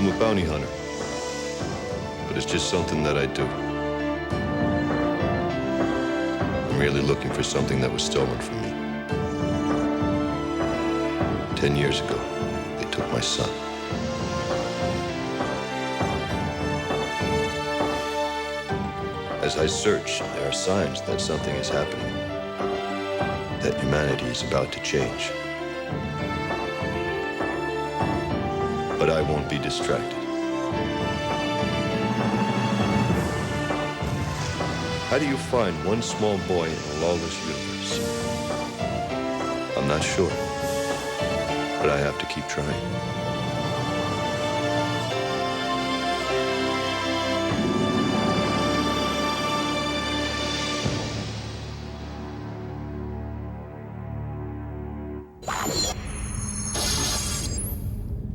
I'm a bounty hunter, but it's just something that I do. I'm really looking for something that was stolen from me. 10 years ago, they took my son. As I search, there are signs that something is happening, that humanity is about to change. But I won't be distracted. How do you find one small boy in a lawless universe? I'm not sure, but I have to keep trying.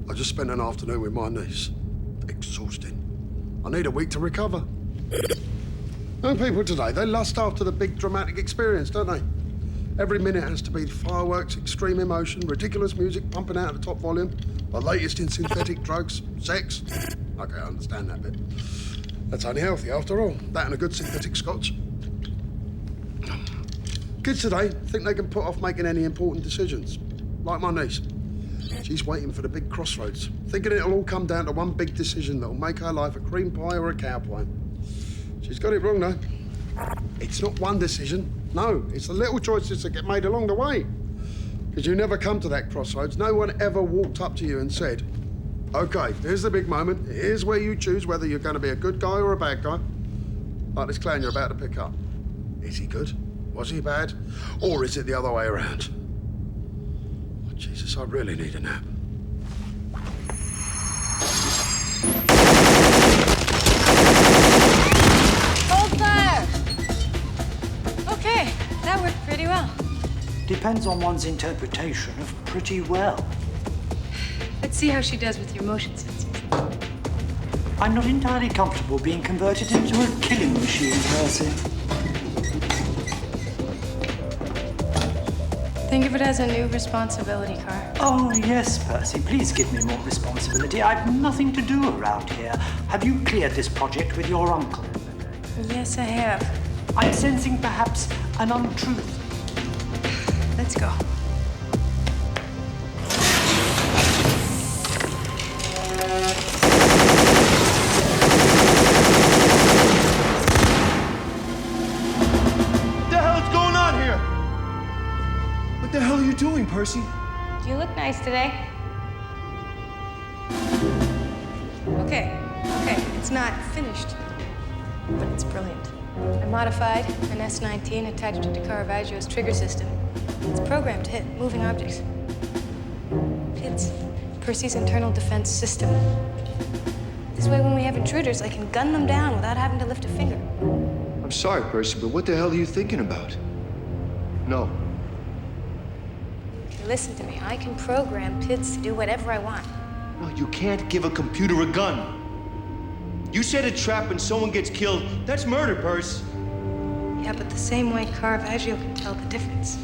I just spent an afternoon with my niece. Exhausting. I need a week to recover. Young people today, they lust after the big dramatic experience, don't they? Every minute has to be fireworks, extreme emotion, ridiculous music pumping out at the top volume, the latest in synthetic drugs, sex. Okay, I understand that bit. That's only healthy after all. That and a good synthetic scotch. Kids today think they can put off making any important decisions. Like my niece. She's waiting for the big crossroads, thinking it'll all come down to one big decision that'll make her life a cream pie or a cow pie. She's got it wrong, though. It's not one decision. No, it's the little choices that get made along the way. Because you never come to that crossroads. No one ever walked up to you and said, OK, here's the big moment. Here's where you choose whether you're going to be a good guy or a bad guy. Like this clown you're about to pick up. Is he good? Was he bad? Or is it the other way around? Oh, Jesus, I really need a nap. Okay, that worked pretty well. Depends on one's interpretation of pretty well. Let's see how she does with your motion sensors. I'm not entirely comfortable being converted into a killing machine, Percy. Think of it as a new responsibility, Carr. Oh, yes, Percy. Please give me more responsibility. I've nothing to do around here. Have you cleared this project with your uncle? Yes, I have. I'm sensing perhaps an untruth. Let's go. What the hell is going on here? What the hell are you doing, Percy? You look nice today. Okay, it's not finished, but it's brilliant. I modified an S-19, attached it to Caravaggio's trigger system. It's programmed to hit moving objects. It's Percy's internal defense system. This way, when we have intruders, I can gun them down without having to lift a finger. I'm sorry, Percy, but what the hell are you thinking about? No. Listen to me. I can program PIDs to do whatever I want. No, you can't give a computer a gun. You set a trap and someone gets killed. That's murder, Percy. Yeah, but the same way Caravaggio can tell the difference.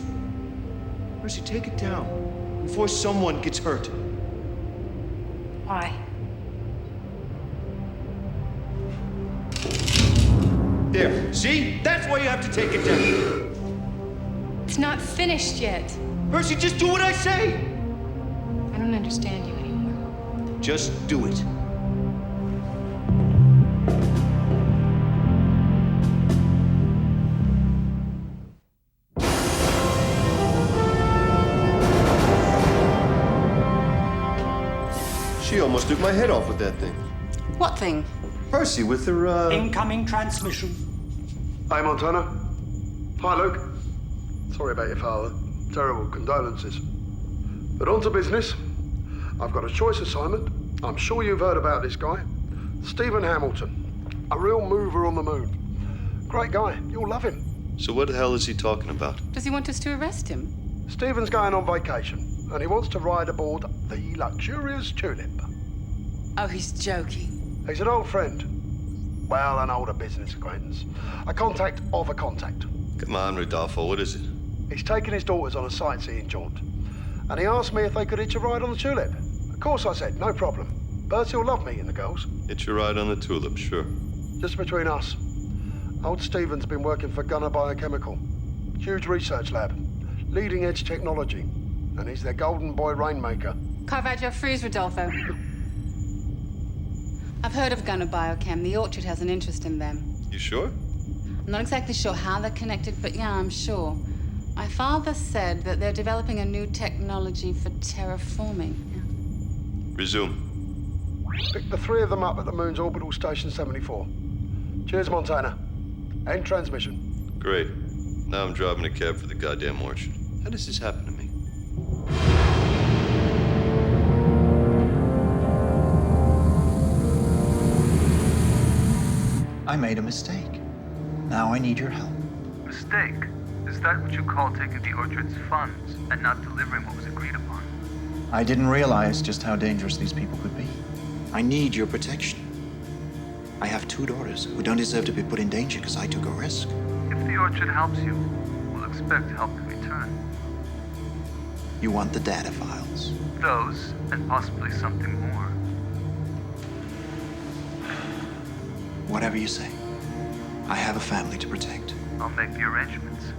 Percy, take it down before someone gets hurt. Why? There, see? That's why you have to take it down. It's not finished yet. Percy, just do what I say. I don't understand you anymore. Just do it. She almost took my head off with that thing. What thing? Percy, with her, Incoming transmission. Hey, Montana. Hi, Luke. Sorry about your father. Terrible condolences. But on to business. I've got a choice assignment. I'm sure you've heard about this guy. Stephen Hamilton. A real mover on the moon. Great guy. You'll love him. So what the hell is he talking about? Does he want us to arrest him? Stephen's going on vacation, and he wants to ride aboard the luxurious Tulip. Oh, he's joking. He's an old friend. Well, an older business acquaintance. A contact of a contact. Come on, Rodolfo, what is it? He's taken his daughters on a sightseeing jaunt, and he asked me if they could hitch a ride on the Tulip. Of course I said, no problem. Bertie will love meeting the girls. It's your ride on the Tulip, sure. Just between us, old Stephen's been working for Gunner Biochemical. Huge research lab. Leading edge technology. And he's their golden boy rainmaker. Caravaggio, freeze, Rodolfo. I've heard of Gunner Biochem. The Orchard has an interest in them. You sure? I'm not exactly sure how they're connected, but yeah, I'm sure. My father said that they're developing a new technology for terraforming. Yeah. Resume. Pick the three of them up at the moon's orbital station 74. Cheers, Montana. End transmission. Great. Now I'm driving a cab for the goddamn Orchard. How does this happen to me? I made a mistake. Now I need your help. Mistake? Is that what you call taking the Orchard's funds and not delivering what was agreed upon? I didn't realize just how dangerous these people could be. I need your protection. I have 2 daughters who don't deserve to be put in danger because I took a risk. If the Orchard helps you, we'll expect help in return. You want the data files? Those, and possibly something more. Whatever you say. I have a family to protect. I'll make the arrangements.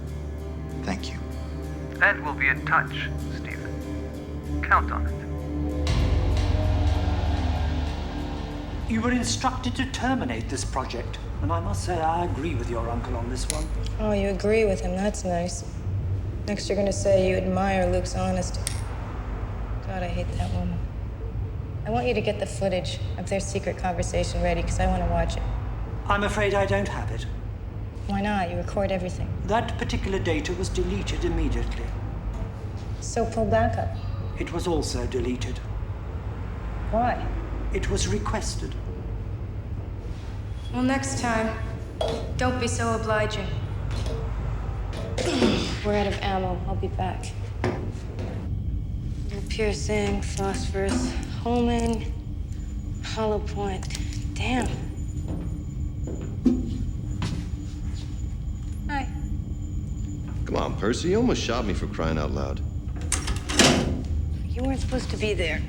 Thank you. And we'll be in touch, Stephen. Count on it. You were instructed to terminate this project, and I must say I agree with your uncle on this one. Oh, you agree with him. That's nice. Next, you're gonna say you admire Luke's honesty. God, I hate that woman. I want you to get the footage of their secret conversation ready, because I want to watch it. I'm afraid I don't have it. Why not? You record everything. That particular data was deleted immediately. So pull back up. It was also deleted. Why? It was requested. Well, next time, don't be so obliging. We're out of ammo. I'll be back. Piercing, phosphorus, homing, hollow point. Damn. Hi. Come on, Percy. You almost shot me for crying out loud. You weren't supposed to be there.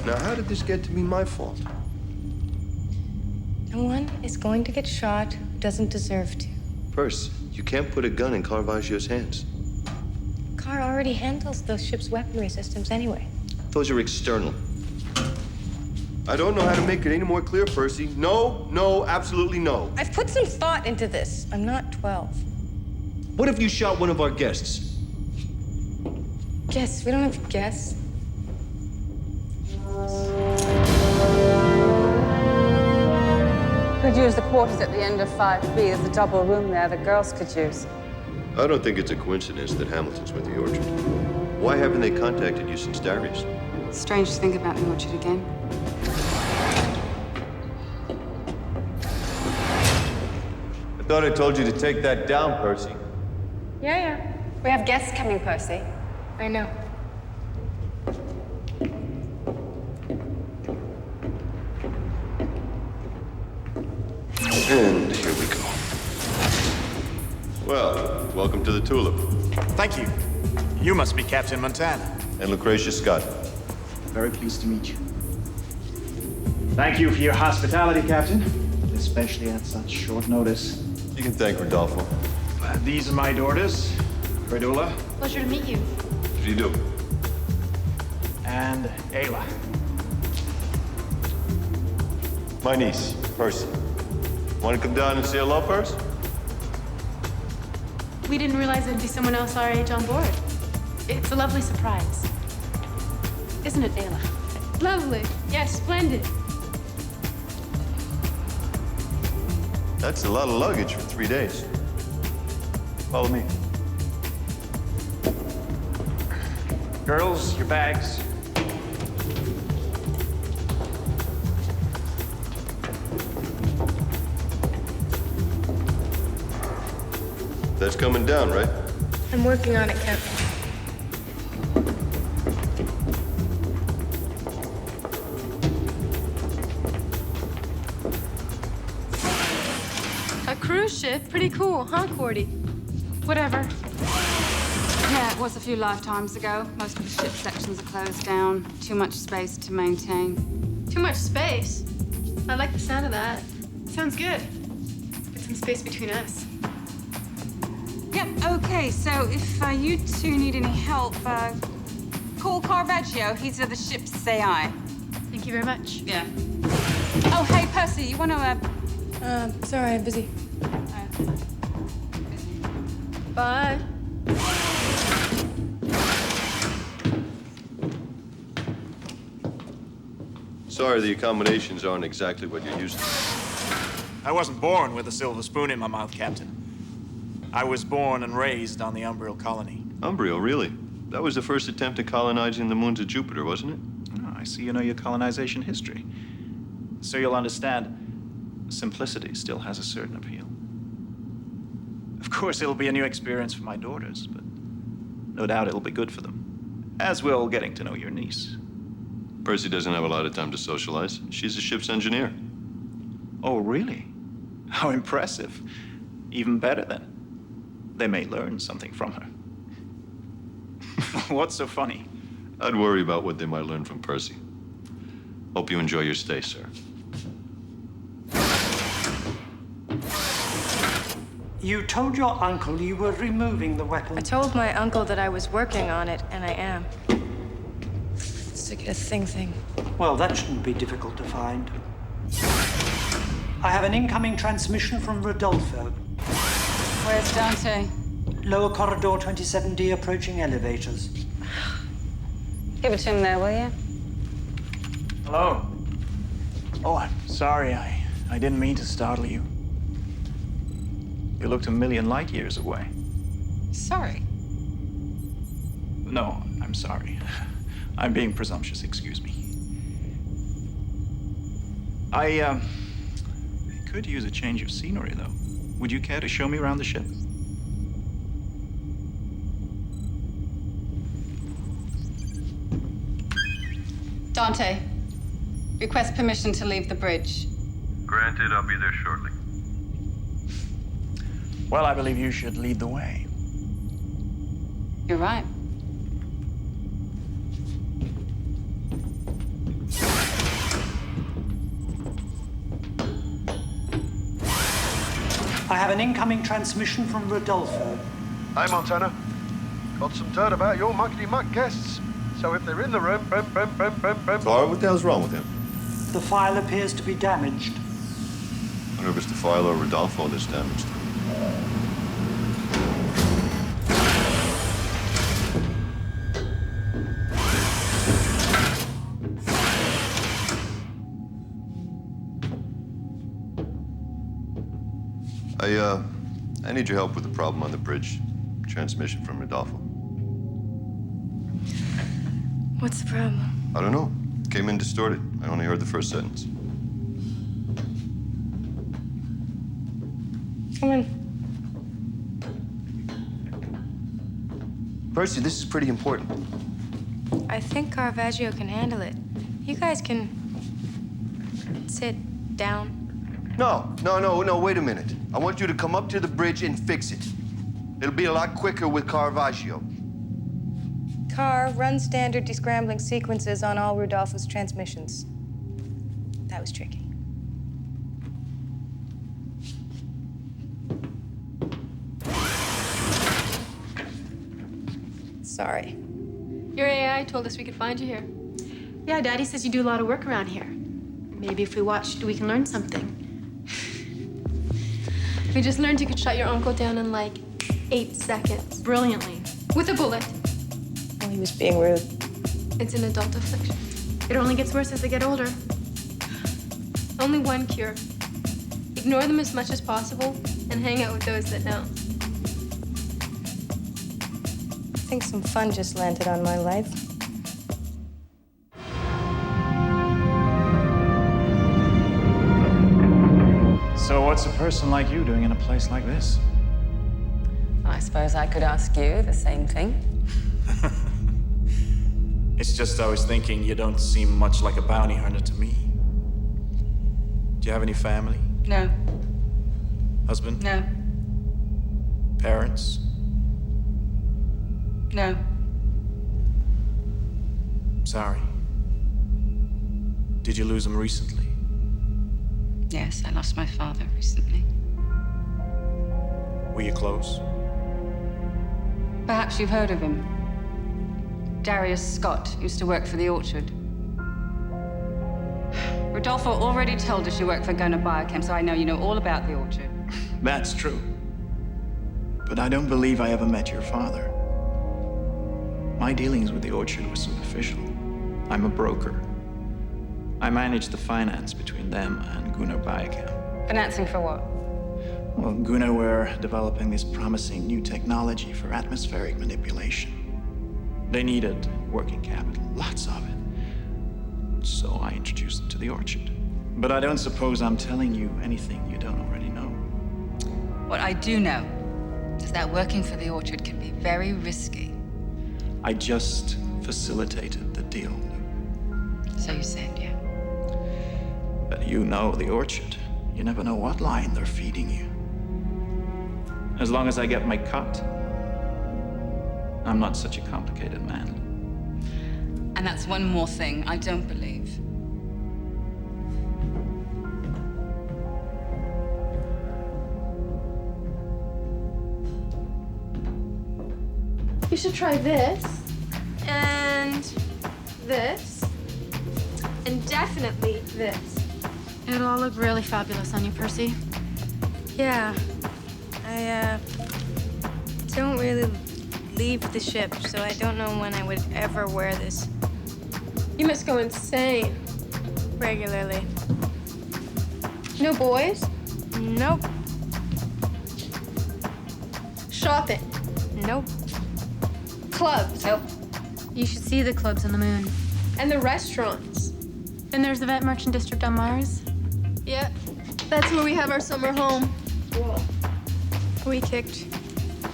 Now, how did this get to be my fault? No one is going to get shot who doesn't deserve to. Percy, you can't put a gun in Caravaggio's hands. Carr already handles those ship's weaponry systems anyway. Those are external. I don't know how to make it any more clear, Percy. No, no, absolutely no. I've put some thought into this. I'm not 12. What if you shot one of our guests? Guess. We don't have guests. Could use the quarters at the end of 5B. There's a double room there the girls could use. I don't think it's a coincidence that Hamilton's with the Orchard. Why haven't they contacted you since Darius? Strange to think about the Orchard again. I thought I told you to take that down, Percy. Yeah. We have guests coming, Percy. I know. And here we go. Well, welcome to the Tulip. Thank you. You must be Captain Montana. And Lucretia Scott. Very pleased to meet you. Thank you for your hospitality, Captain. Especially at such short notice. You can thank Rodolfo. These are my daughters, Credula Pleasure to meet you. What do you do? and Ayla. My niece, Percy. Want to come down and say hello, Percy? We didn't realize there'd be someone else our age on board. It's a lovely surprise. Isn't it, Ayla? Lovely. Yes, splendid. That's a lot of luggage for 3 days. Follow me. Girls, your bags. That's coming down, right? I'm working on it, Captain. A cruise ship? Pretty cool, huh, Cordy? Whatever. Yeah, it was a few lifetimes ago. Most of the ship sections are closed down. Too much space to maintain. Too much space. I like the sound of that. Sounds good. Put some space between us. Yep, okay, so if you two need any help, call Caravaggio. He's the ship's AI. Thank you very much. Yeah. Oh, hey, Percy, you want to, Sorry, I'm busy. Bye. Sorry, the accommodations aren't exactly what you're used to. I wasn't born with a silver spoon in my mouth, Captain. I was born and raised on the Umbriel colony. Umbriel, really? That was the first attempt at colonizing the moons of Jupiter, wasn't it? Oh, I see you know your colonization history. So you'll understand, simplicity still has a certain appeal. Of course, it'll be a new experience for my daughters, but no doubt it'll be good for them. As will getting to know your niece. Percy doesn't have a lot of time to socialize. She's a ship's engineer. Oh, really? How impressive. Even better, then. They may learn something from her. What's so funny? I'd worry about what they might learn from Percy. Hope you enjoy your stay, sir. You told your uncle you were removing the weapon. I told my uncle that I was working on it, and I am. It's like a thing. Well, that shouldn't be difficult to find. I have an incoming transmission from Rodolfo. where's Dante? Lower corridor 27D approaching elevators. Give it to him there, will you? Hello. Oh, I'm sorry. I didn't mean to startle you. You looked a million light years away. Sorry. No, I'm sorry. I'm being presumptuous, excuse me. I could use a change of scenery, though. Would you care to show me around the ship? Dante, request permission to leave the bridge. Granted, I'll be there shortly. Well, I believe you should lead the way. You're right. I have an incoming transmission from Rodolfo. Hey, Montana. Got some dirt about your muckety-muck guests. So if they're in the room, boom. Clara, what the hell's wrong with him? The file appears to be damaged. I wonder if it's the file or Rodolfo that's damaged. I need your help with the problem on the bridge. Transmission from Rodolfo. What's the problem? I don't know. Came in distorted. I only heard the first sentence. Come in. Percy, this is pretty important. I think Caravaggio can handle it. You guys can sit down. No, wait a minute. I want you to come up to the bridge and fix it. It'll be a lot quicker with Caravaggio. Car, run standard descrambling sequences on all Rodolfo's transmissions. That was tricky. Sorry. Your AI told us we could find you here. Yeah, Daddy says you do a lot of work around here. Maybe if we watched, we can learn something. We just learned you could shut your uncle down in like 8 seconds. Brilliantly. With a bullet. Well, he was being rude. It's an adult affliction. It only gets worse as they get older. Only one cure. Ignore them as much as possible and hang out with those that don't. I think some fun just landed on my life. So what's a person like you doing in a place like this? I suppose I could ask you the same thing. It's just I was thinking you don't seem much like a bounty hunter to me. Do you have any family? No. Husband? No. Parents? No. Sorry. Did you lose him recently? Yes, I lost my father recently. Were you close? Perhaps you've heard of him. Darius Scott used to work for the orchard. Rodolfo already told us you work for Gunnar Biochem, so I know you know all about the orchard. That's true. But I don't believe I ever met your father. My dealings with the orchard were superficial. I'm a broker. I manage the finance between them and Gunnar Biochem. Financing for what? Well, Gunnar were developing this promising new technology for atmospheric manipulation. They needed working capital, lots of it. So I introduced them to the orchard. But I don't suppose I'm telling you anything you don't already know. What I do know is that working for the orchard can be very risky. I just facilitated the deal. So you said, yeah. But you know the orchard. You never know what line they're feeding you. As long as I get my cut, I'm not such a complicated man. And that's one more thing I don't believe. You should try this, and this, and definitely this. It'll all look really fabulous on you, Percy. Yeah. I don't really leave the ship, so I don't know when I would ever wear this You must go insane. regularly. No boys? Nope. Shopping? Nope. Clubs? Nope. You should see the clubs on the moon. And the restaurants? Then there's the Vet Merchant District on Mars. Yep. That's where we have our summer home. We kicked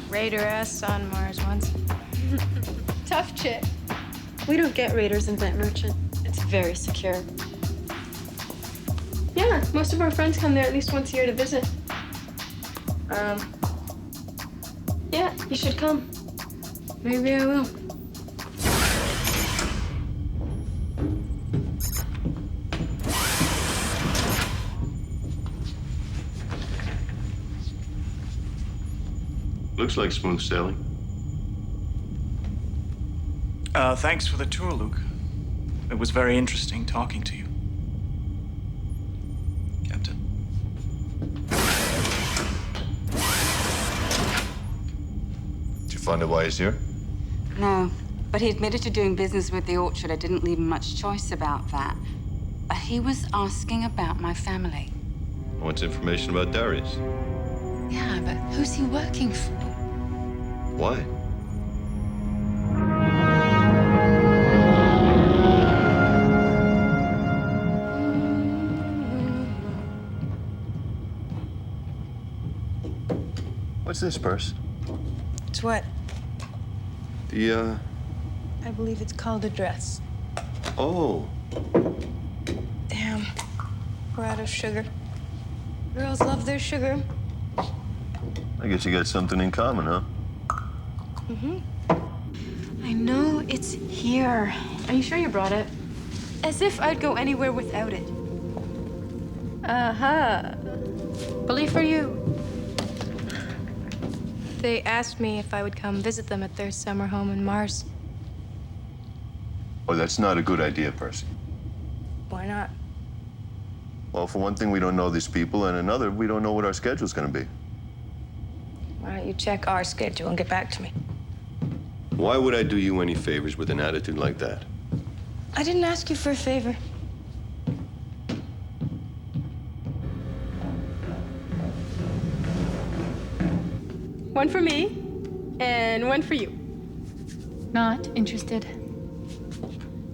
Raider ass on Mars once. Tough chick. We don't get raiders in Vet Merchant. It's very secure. Yeah, most of our friends come there at least once a year to visit. Yeah, you should come. Maybe I will. Looks like smooth sailing. Thanks for the tour, Luke. It was very interesting talking to you. Captain. Did you find out why he's here? No, but he admitted to doing business with the orchard. I didn't leave him much choice about that. But he was asking about my family. Wants information about Darius. Yeah, but who's he working for? Why? What's this, Perce? It's what? The, I believe it's called a dress. Oh. Damn. We're out of sugar. Girls love their sugar. I guess you got something in common, huh? I know it's here. Are you sure you brought it? As if I'd go anywhere without it. Uh-huh. Bully for you. They asked me if I would come visit them at their summer home in Mars. Oh, that's not a good idea, Percy. Why not? Well, for one thing, we don't know these people, and another, we don't know what our schedule's gonna be. Why don't you check our schedule and get back to me? Why would I do you any favors with an attitude like that? I didn't ask you for a favor. One for me, and one for you. Not interested.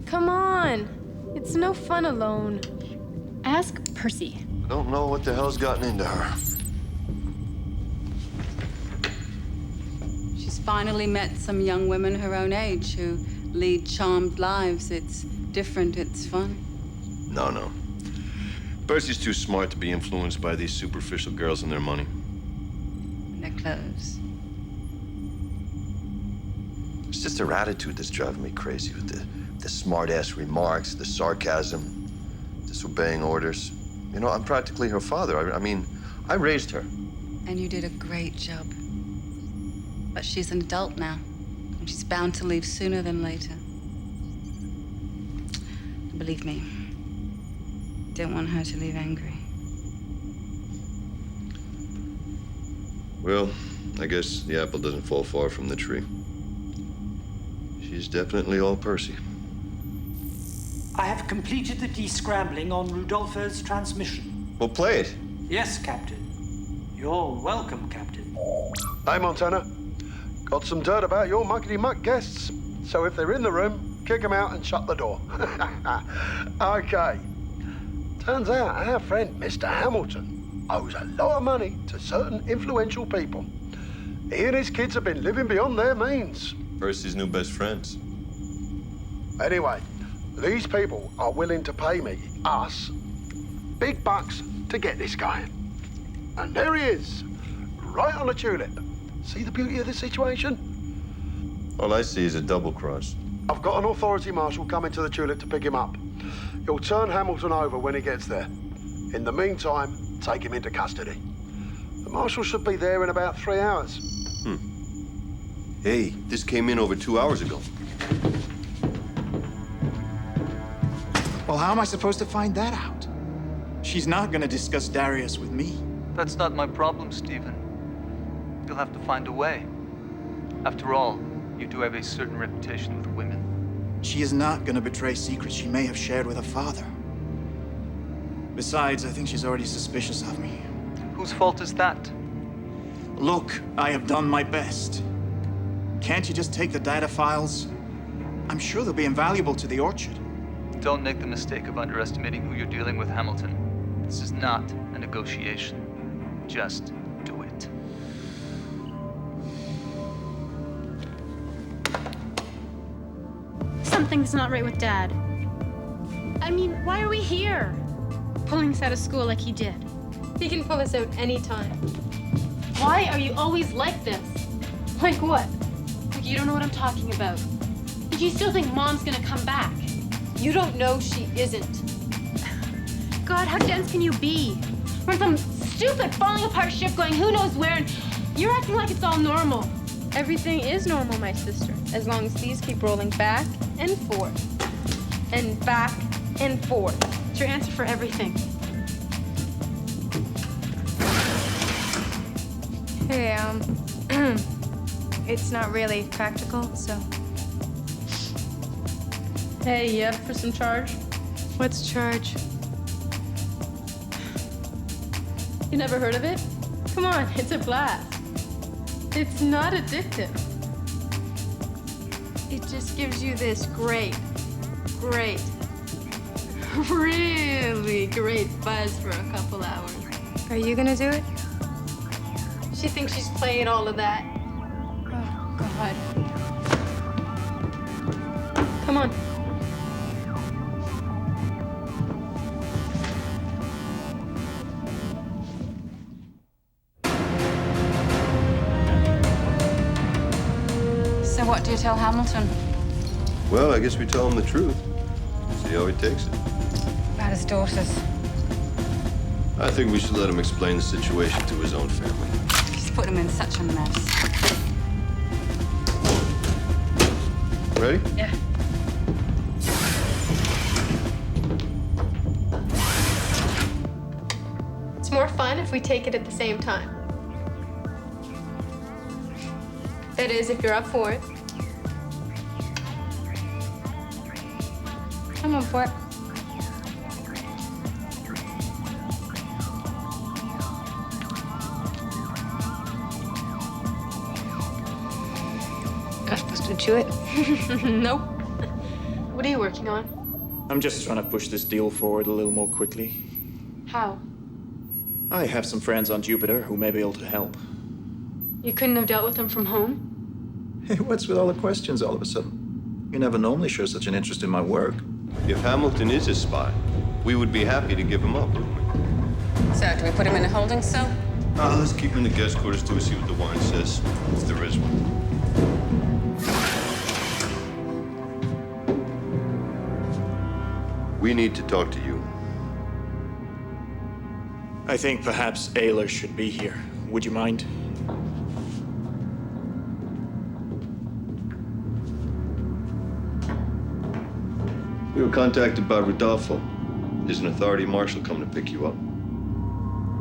Come on. It's no fun alone. Ask Percy. Don't know what the hell's gotten into her. She's finally met some young women her own age who lead charmed lives. It's different, it's fun. No. Percy's too smart to be influenced by these superficial girls and their money. Their clothes. It's just her attitude that's driving me crazy with the smart-ass remarks, the sarcasm. disobeying orders. You know, I'm practically her father. I mean, I raised her. And you did a great job. But she's an adult now, and she's bound to leave sooner than later. Believe me, don't want her to leave angry. Well, I guess the apple doesn't fall far from the tree. She's definitely all Percy. I have completed the descrambling on Rudolfo's transmission. Well, play it. Yes, Captain. You're welcome, Captain. Hey, Montana. Got some dirt about your muckety-muck guests. So if they're in the room, kick them out and shut the door. Okay. Turns out our friend, Mr. Hamilton, owes a lot of money to certain influential people. He and his kids have been living beyond their means. Percy's new best friends. Anyway, these people are willing to pay me, us, big bucks to get this guy. And there he is, right on the tulip. See the beauty of the situation? All I see is a double cross. I've got an authority marshal coming to the tulip to pick him up. He'll turn Hamilton over when he gets there. In the meantime, take him into custody. The marshal should be there in about 3 hours. Hey, this came in over 2 hours ago. Well, how am I supposed to find that out? She's not gonna discuss Darius with me. That's not my problem, Stephen. You'll have to find a way. After all, you do have a certain reputation with women. She is not gonna betray secrets she may have shared with her father. Besides, I think she's already suspicious of me. Whose fault is that? Look, I have done my best. Can't you just take the data files? I'm sure they'll be invaluable to the orchard. Don't make the mistake of underestimating who you're dealing with, Hamilton. This is not a negotiation. Just do it. Something's not right with Dad. I mean, why are we here? Pulling us out of school like he did. He can pull us out anytime. Why are you always like this? Like what? Like you don't know what I'm talking about. Like you still think Mom's gonna come back. You don't know she isn't. God, how dense can you be? We're in some stupid falling apart ship going who knows where, and you're acting like it's all normal. Everything is normal, my sister, as long as these keep rolling back and forth. And back and forth. It's your answer for everything. Hey, it's not really practical, so. Hey, you up for some charge? What's charge? You never heard of it? Come on, it's a blast. It's not addictive. It just gives you this great, really great buzz for a couple hours. Are you gonna do it? She thinks she's playing all of that. Oh, God. Come on. So what do you tell Hamilton? Well, I guess we tell him the truth. See how he takes it. About his daughters. I think we should let him explain the situation to his own family. She's put him in such a mess. Ready? Yeah. It's more fun if we take it at the same time. That is, if you're up for it. I'm up for it. Not supposed to chew it. Nope. What are you working on? I'm just trying to push this deal forward a little more quickly. How? I have some friends on Jupiter who may be able to help. You couldn't have dealt with them from home? Hey, what's with all the questions all of a sudden? You never normally show such an interest in my work. If Hamilton is a spy, we would be happy to give him up, wouldn't we? So, do we put him in a holding cell? Let's keep him in the guest quarters till we see what the wine says, if there is one. We need to talk to you. I think perhaps Ayla should be here. Would you mind? We were contacted by Rodolfo. There's an authority marshal coming to pick you up.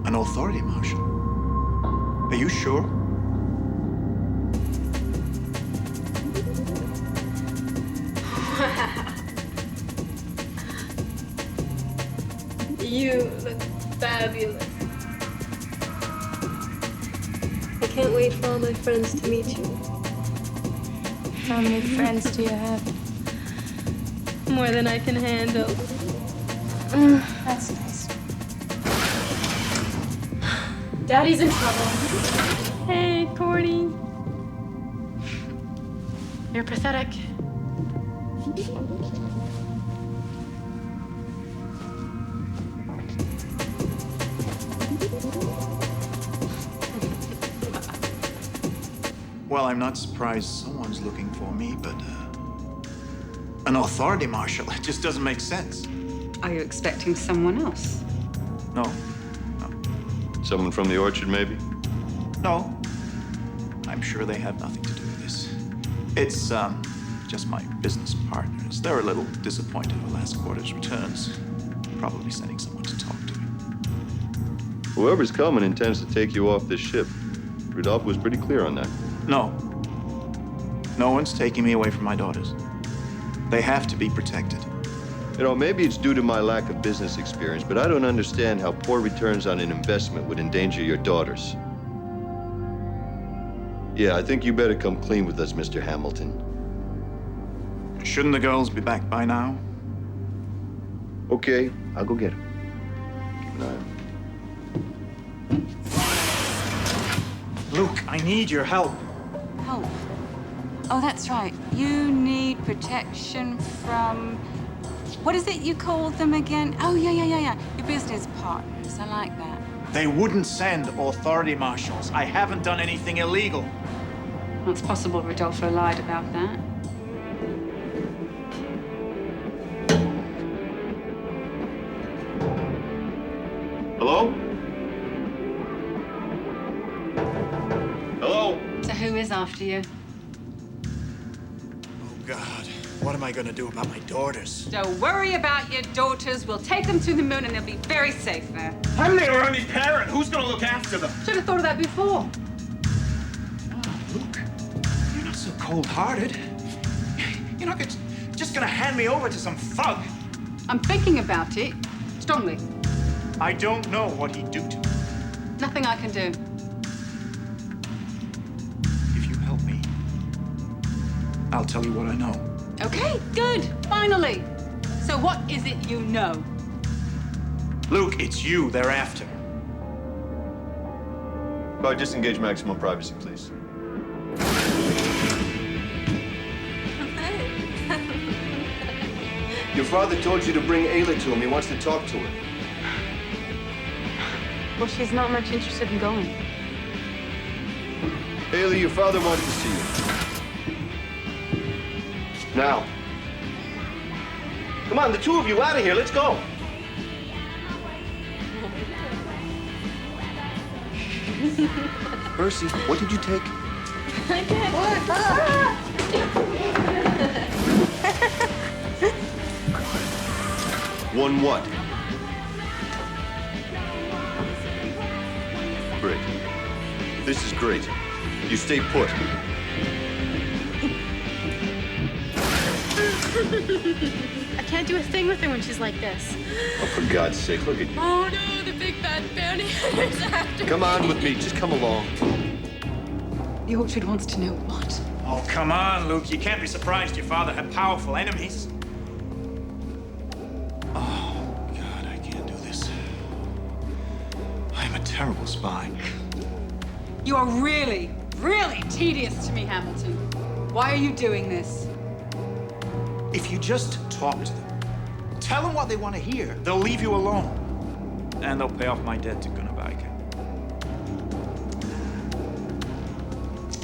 An authority marshal? Are you sure? You look fabulous. I can't wait for all my friends to meet you. How many friends do you have? More than I can handle. That's nice. Daddy's in trouble. Hey, Cordy. You're pathetic. Well, I'm not surprised someone's looking for me, but an authority marshal, it just doesn't make sense. Are you expecting someone else? No. Someone from the orchard, maybe? No. I'm sure they have nothing to do with this. It's, just my business partners. They're a little disappointed with last quarter's returns. Probably sending someone to talk to me. Whoever's coming intends to take you off this ship. Rudolph was pretty clear on that. No. No one's taking me away from my daughters. They have to be protected. You know, maybe it's due to my lack of business experience, but I don't understand how poor returns on an investment would endanger your daughters. Yeah, I think you better come clean with us, Mr. Hamilton. Shouldn't the girls be back by now? Okay, I'll go get them. Keep an eye on them. Luke, I need your help. Help? Oh, that's right. You need protection from... What is it you called them again? Oh, yeah. Your business partners. I like that. They wouldn't send authority marshals. I haven't done anything illegal. Well, it's possible Rodolfo lied about that. Hello? Hello? So who is after you? Oh, God. What am I going to do about my daughters? Don't worry about your daughters. We'll take them to the moon and they'll be very safe there. I'm their only parent. Who's going to look after them? Should have thought of that before. Oh, Luke, you're not so cold-hearted. You're not just going to hand me over to some thug. I'm thinking about it strongly. I don't know what he'd do to me. Nothing I can do. If you help me, I'll tell you what I know. Okay, good. Finally. So what is it you know? Luke, it's you they're after. Disengage maximum privacy, please. Your father told you to bring Ayla to him. He wants to talk to her. Well, she's not much interested in going. Ayla, your father wants to see you. Now. Come on, the two of you out of here. Let's go. Percy, what did you take? I can't. One what? Great. This is great. You stay put. I can't do a thing with her when she's like this. Oh, for God's sake, look at you. Oh no, the big bad bounty hunter's after me. Come on with me. Just come along. The orchard wants to know what? Oh, come on, Luke. You can't be surprised your father had powerful enemies. Oh, God, I can't do this. I'm a terrible spy. You are really, really tedious to me, Hamilton. Why are you doing this? If you just talk to them, tell them what they want to hear, they'll leave you alone. And they'll pay off my debt to Gunnabaike.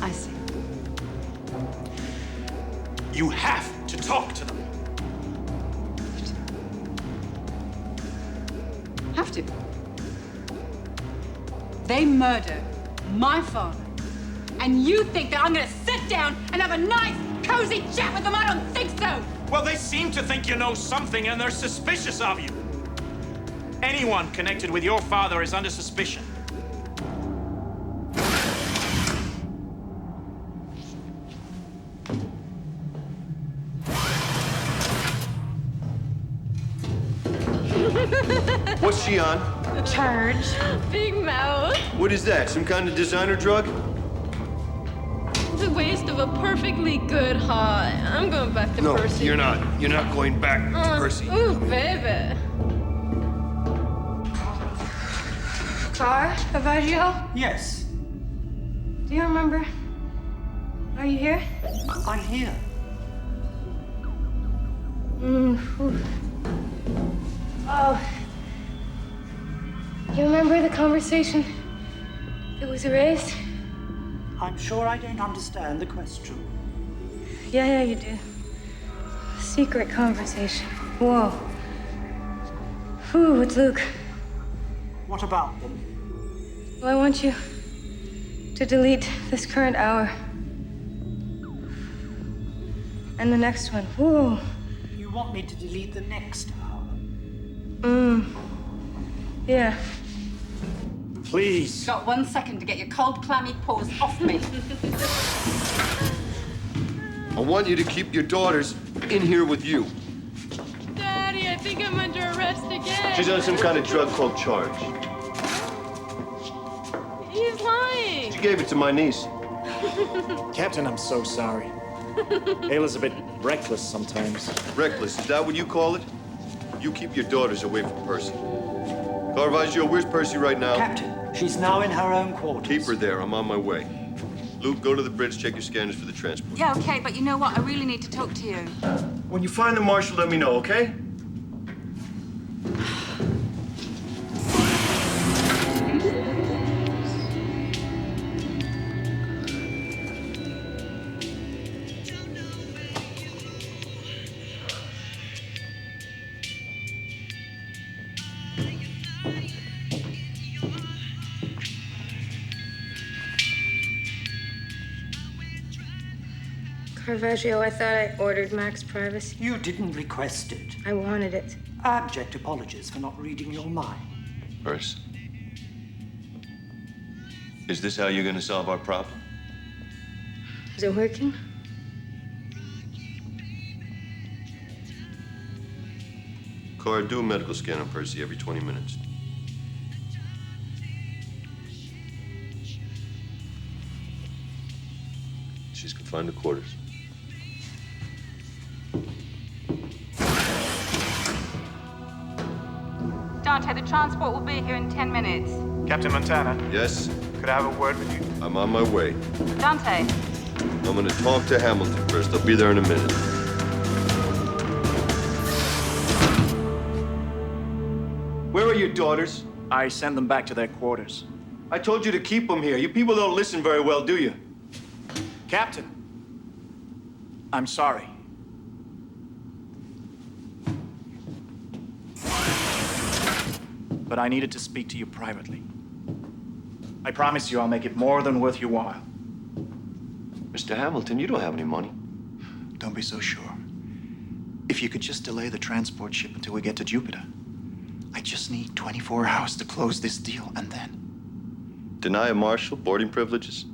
I see. You have to talk to them. Have to. They murdered my father. And you think that I'm gonna sit down and have a nice, cozy chat with them? I don't think so! Well, they seem to think you know something and they're suspicious of you. Anyone connected with your father is under suspicion. What's she on? Charge. Big mouth. What is that? Some kind of designer drug? It's a waste of a perfectly good high. I'm going back to Percy. You're not. You're not going back to Percy. Ooh, baby. Caravaggio? Yes, Do you remember? Are you here? I'm here. Oh. You remember the conversation that was erased? I'm sure I don't understand the question. Yeah, you do. Secret conversation. Whoa. Whew, with Luke. What about them? Well, I want you to delete this current hour. And the next one. Whoa. You want me to delete the next hour? Yeah. Please. Got 1 second to get your cold, clammy paws off me. I want you to keep your daughters in here with you. Daddy, I think I'm under arrest again. She's on some kind of drug called Charge. He's lying. She gave it to my niece. Captain, I'm so sorry. Ayla's a bit reckless sometimes. Reckless, is that what you call it? You keep your daughters away from Percy. Caravaggio, where's Percy right now? Captain, she's now in her own quarters. Keep her there. I'm on my way. Luke, go to the bridge, check your scanners for the transport. Yeah, okay, but you know what? I really need to talk to you. When you find the marshal, let me know, okay? Caravaggio, I thought I ordered max privacy. You didn't request it. I wanted it. Abject apologies for not reading your mind. Percy, is this how you're gonna solve our problem? Is it working? Car, do a medical scan on Percy every 20 minutes. She's confined to quarters. Dante, the transport will be here in 10 minutes. Captain Montana, Yes, could I have a word with you? I'm on my way. Dante, I'm gonna talk to Hamilton first. I'll be there in a minute. Where are your daughters? I send them back to their quarters. I told you to keep them here. You people don't listen very well, do you? Captain, I'm sorry. But I needed to speak to you privately. I promise you I'll make it more than worth your while. Mr. Hamilton, you don't have any money. Don't be so sure. If you could just delay the transport ship until we get to Jupiter. I just need 24 hours to close this deal, and then. Deny a marshal boarding privileges?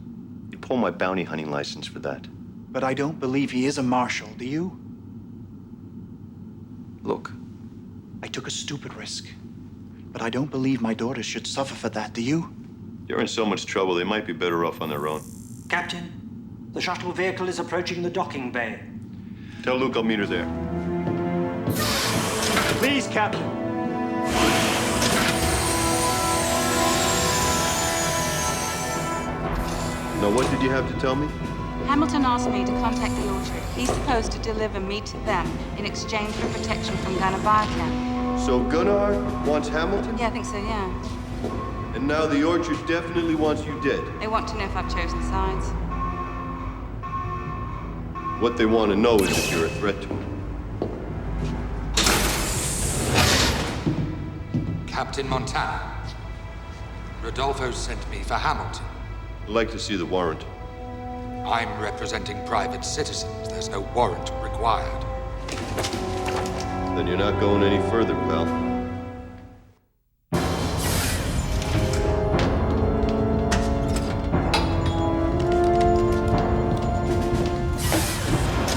You pull my bounty hunting license for that. But I don't believe he is a marshal, do you? Look, I took a stupid risk. But I don't believe my daughters should suffer for that, do you? You're in so much trouble, they might be better off on their own. Captain, the shuttle vehicle is approaching the docking bay. Tell Luke I'll meet her there. Please, Captain. Now, what did you have to tell me? Hamilton asked me to contact the orchard. He's supposed to deliver me to them in exchange for protection from Gunnar Biochem. So Gunnar wants Hamilton? Yeah, I think so, yeah. And now the Orchard definitely wants you dead. They want to know if I've chosen sides. What they want to know is if you're a threat to them. Captain Montana. Rodolfo sent me for Hamilton. I'd like to see the warrant. I'm representing private citizens. There's no warrant required. Then you're not going any further, pal.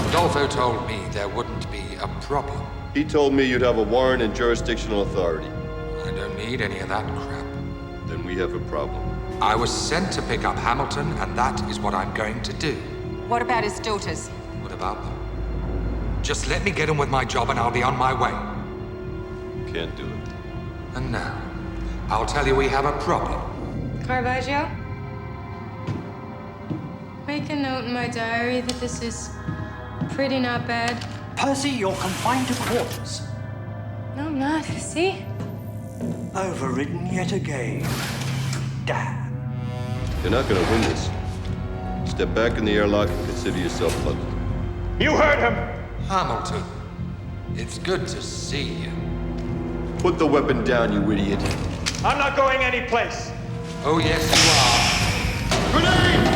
Rodolfo told me there wouldn't be a problem. He told me you'd have a warrant and jurisdictional authority. I don't need any of that crap. Then we have a problem. I was sent to pick up Hamilton, and that is what I'm going to do. What about his daughters? What about them? Just let me get on with my job and I'll be on my way. Can't do it. And now, I'll tell you we have a problem. Caravaggio? Make a note in my diary that this is pretty not bad. Percy, you're confined to quarters. No, I'm not. See? Overridden yet again. Damn. You're not gonna win this. Step back in the airlock and consider yourself lucky. You heard him! Hamilton, it's good to see you. Put the weapon down, you idiot. I'm not going anyplace. Oh, yes, you are. Grenade!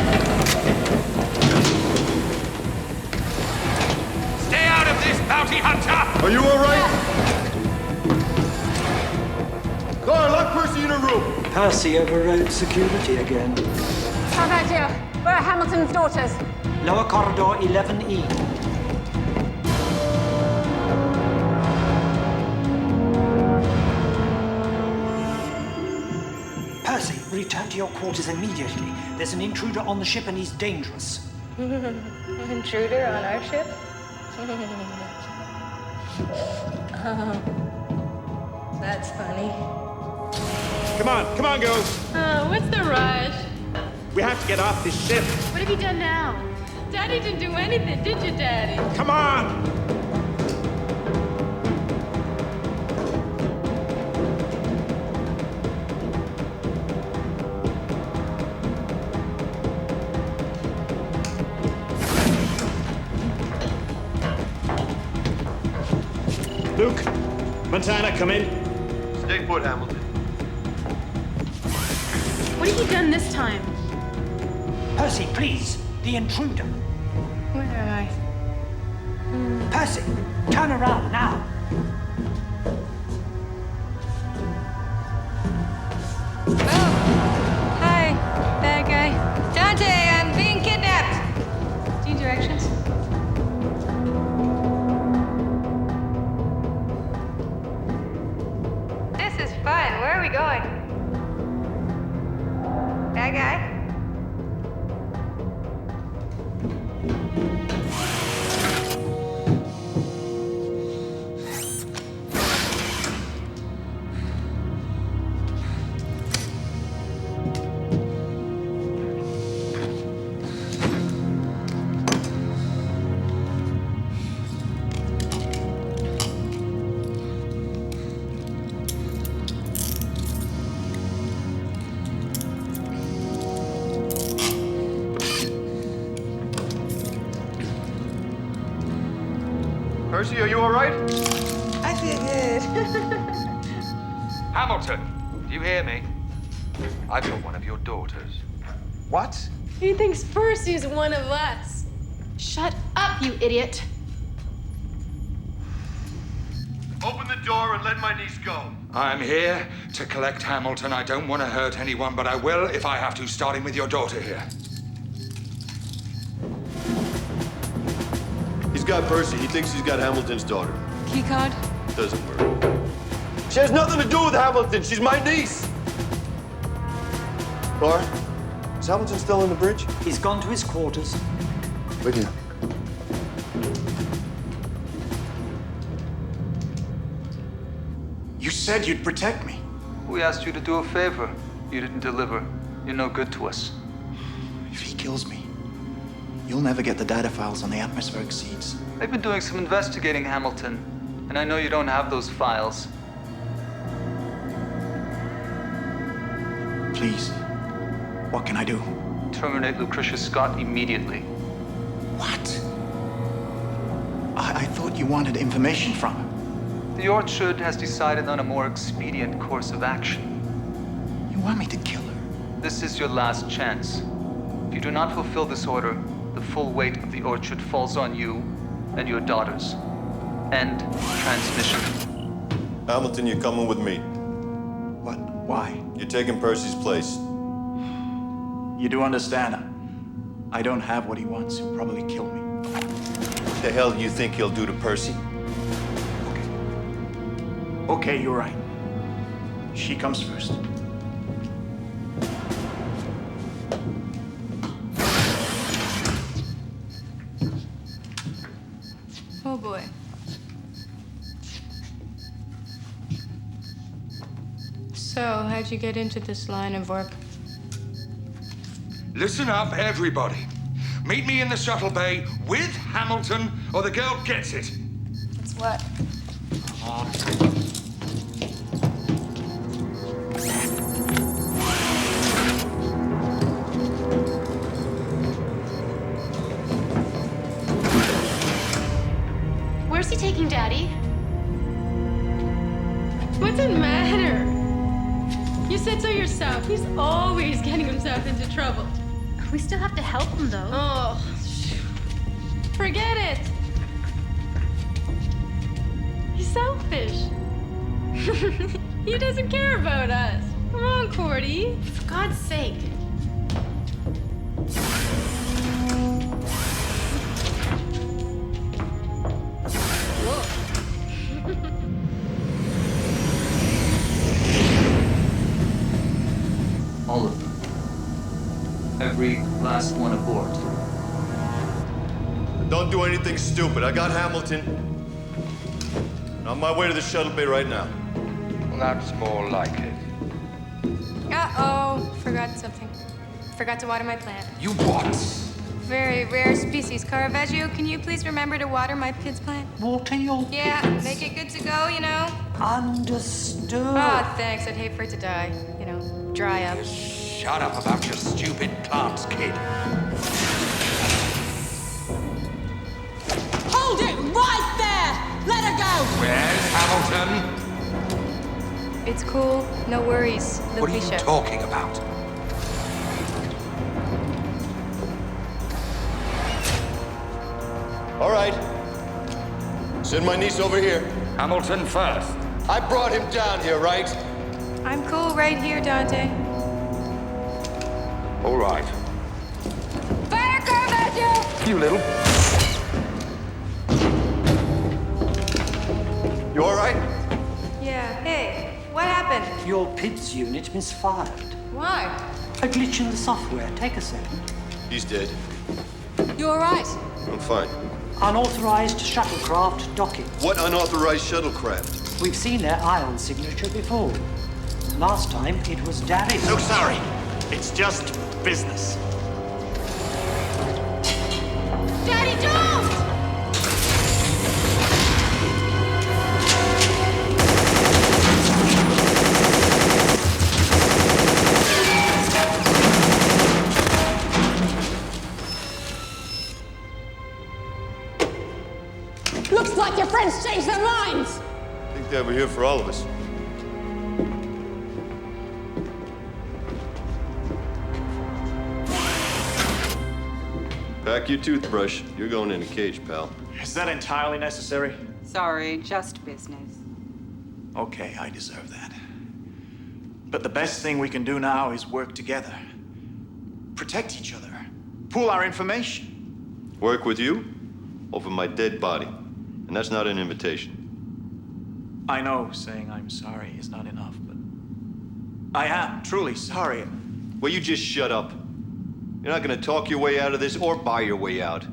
Stay out of this, bounty hunter! Are you all right? Guard, lock Percy in a room. Percy overrode security again. Caravaggio, where are Hamilton's daughters? Lower corridor 11E. Percy, return to your quarters immediately. There's an intruder on the ship and he's dangerous. Intruder on our ship? Oh, that's funny. Come on, girls. What's the rush? We have to get off this ship. What have you done now? Daddy didn't do anything, did you, Daddy? Come on! Luke, Montana, come in. Stay put, Hamilton. What have you done this time? Percy, please. The intruder. Where am I? Percy, turn around now. Oh, hi, bad guy. Dante, I'm being kidnapped. Do you need directions? This is fun. Where are we going? Bad guy? Percy, are you all right? I feel good. Hamilton, do you hear me? I've got one of your daughters. What? He thinks Percy's one of us. Shut up, you idiot. Open the door and let my niece go. I'm here to collect Hamilton. I don't want to hurt anyone, but I will if I have to, starting with your daughter here. He's got Percy. He thinks he's got Hamilton's daughter. Keycard? Doesn't work. She has nothing to do with Hamilton. She's my niece. Laura, is Hamilton still on the bridge? He's gone to his quarters. Wait here. You said you'd protect me. We asked you to do a favor. You didn't deliver. You're no good to us. If he kills me, you'll never get the data files on the atmospheric seeds. I've been doing some investigating, Hamilton, and I know you don't have those files. Please, what can I do? Terminate Lucretia Scott immediately. What? I thought you wanted information from her. The Orchard has decided on a more expedient course of action. You want me to kill her? This is your last chance. If you do not fulfill this order, the full weight of the orchard falls on you and your daughters. End transmission. Hamilton, you're coming with me. What? Why? You're taking Percy's place. You do understand, I don't have what he wants. He'll probably kill me. What the hell do you think he'll do to Percy? Okay, you're right. She comes first. Oh boy. So, how'd you get into this line of work? Listen up, everybody. Meet me in the shuttle bay with Hamilton, or the girl gets it. It's what? Where's he taking Daddy? What's it matter? You said so yourself. He's always getting himself into trouble. We still have to help him, though. Oh, forget it. He's selfish. He doesn't care about us. Come on, Cordy. For God's sake. All of them. Every last one aboard. Don't do anything stupid. I got Hamilton. I'm on my way to the shuttle bay right now. Well, that's more like it. Uh-oh. Forgot something. Forgot to water my plant. You what? Very rare species. Caravaggio, can you please remember to water my kid's plant? Water your Yeah, kids. make it good to go, you know? Understood. Oh, thanks. I'd hate for it to die. You know, dry up. Shut up about your stupid plants, kid. Hold it right there! Let her go! Where's Hamilton? It's cool. No worries. What are you talking about? All right. Send my niece over here. Hamilton first. I brought him down here, right? I'm cool right here, Dante. All right. Fire, Caravaggio! You little... You all right? Yeah. Hey, what happened? Your PIDS unit misfired. Why? A glitch in the software. Take a second. He's dead. You all right? I'm fine. Unauthorized shuttlecraft docking. What unauthorized shuttlecraft? We've seen their ion signature before. Last time, it was Daddy's. No, sorry. It's just business. Daddy, don't! Looks like your friends changed their minds! I think they were here for all of us. Pack your toothbrush. You're going in a cage, pal. Is that entirely necessary? Sorry, just business. Okay, I deserve that. But the best thing we can do now is work together. Protect each other. Pool our information. Work with you over my dead body. And that's not an invitation. I know saying I'm sorry is not enough, but I am truly sorry. Well, you just shut up. You're not gonna talk your way out of this or buy your way out.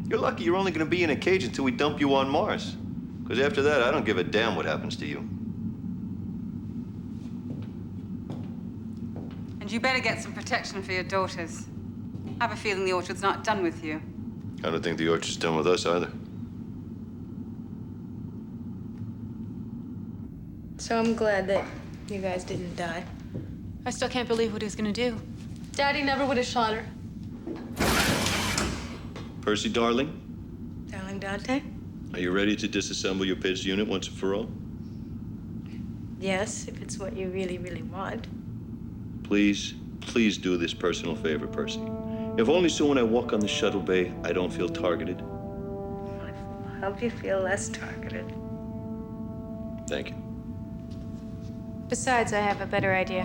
You're lucky you're only gonna be in a cage until we dump you on Mars. Because after that, I don't give a damn what happens to you. And you better get some protection for your daughters. I have a feeling the orchard's not done with you. I don't think the orchard's done with us either. So I'm glad that you guys didn't die. I still can't believe what he was gonna do. Daddy never would have shot her. Percy, darling, Darling Dante? are you ready to disassemble your PIDS unit once and for all? Yes, if it's what you really, really want. please, please do this personal favor, Percy. If only so when I walk on the shuttle bay, I don't feel targeted. I'll help you feel less targeted. Thank you. Besides, I have a better idea.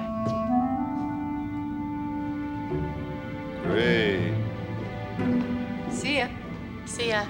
Great. See ya. See ya.